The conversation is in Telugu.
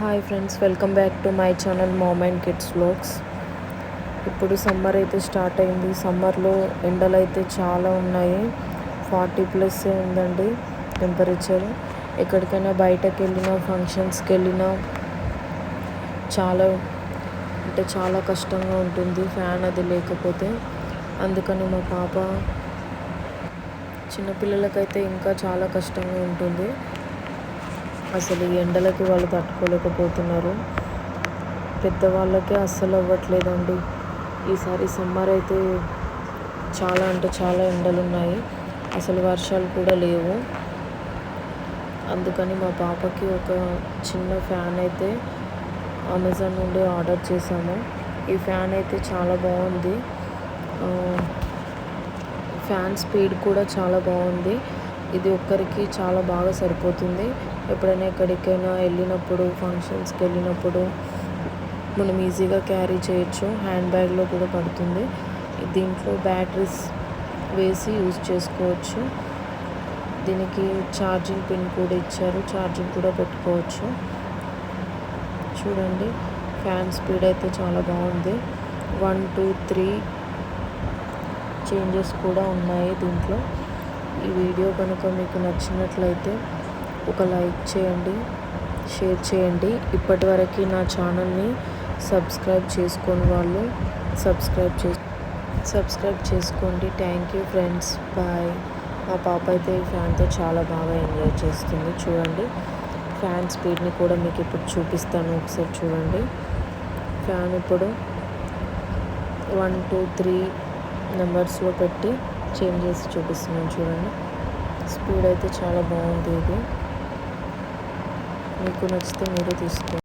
Hi friends, welcome back to my channel mom and kids vlogs. ఇప్పుడు సమ్మర్ అయితే స్టార్ట్ అయింది. సమ్మర్లో ఎండలు అయితే చాలా ఉన్నాయి. 40+ ఉందండి టెంపరేచర్. ఎక్కడికైనా బయటకు వెళ్ళినా, ఫంక్షన్స్కి వెళ్ళినా చాలా కష్టంగా ఉంటుంది ఫ్యాన్ అది లేకపోతే. అందుకని మా పాప చిన్నపిల్లలకైతే ఇంకా చాలా కష్టంగా ఉంటుంది. అసలు ఈ ఎండలకి వాళ్ళు తట్టుకోలేకపోతున్నారు. పెద్దవాళ్ళకే అస్సలు అవ్వట్లేదండి. ఈసారి సమ్మర్ అయితే చాలా ఎండలు ఉన్నాయి. అసలు వర్షాలు కూడా లేవు. అందుకని మా పాపకి ఒక చిన్న ఫ్యాన్ అయితే అమెజాన్ నుండి ఆర్డర్ చేశాము. ఈ ఫ్యాన్ అయితే చాలా బాగుంది. ఫ్యాన్ స్పీడ్ కూడా చాలా బాగుంది. ఇది ఒక్కరికి చాలా బాగా సరిపోతుంది. ఎప్పుడైనా ఎక్కడికైనా వెళ్ళినప్పుడు, ఫంక్షన్స్కి వెళ్ళినప్పుడు మనం ఈజీగా క్యారీ చేయొచ్చు. హ్యాండ్ బ్యాగ్లో కూడా పడుతుంది. దీంట్లో బ్యాటరీస్ వేసి యూజ్ చేసుకోవచ్చు. దీనికి ఛార్జింగ్ పిన్ కూడా ఇచ్చారు. ఛార్జింగ్ కూడా పెట్టుకోవచ్చు. చూడండి, ఫ్యాన్ స్పీడ్ అయితే చాలా బాగుంది. 1, 2, 3 చేంజెస్ కూడా ఉన్నాయి దీంట్లో. ఈ వీడియో కనుక మీకు నచ్చినట్లయితే ఒక లైక్ చేయండి, షేర్ చేయండి. ఇప్పటివరకు నా ఛానల్ని సబ్స్క్రైబ్ చేసుకొని వాళ్ళు సబ్స్క్రైబ్ చేసుకోండి. Thank you friends, bye. మా పాప అయితే ఈ ఫ్యాన్తో చాలా బాగా ఎంజాయ్ చేస్తుంది. చూడండి, ఫ్యాన్ స్పీడ్ని కూడా మీకు ఇప్పుడు చూపిస్తాను. ఒకసారి చూడండి. ఫ్యాన్ ఇప్పుడు 1, 2, 3 నెంబర్స్లో పెట్టి చేంజ్ చేసి చూపిస్తున్నాను. చూడండి, స్పీడ్ అయితే చాలా బాగుంది. ఇది మీకు నచ్చితే మీరు తీసుకోండి.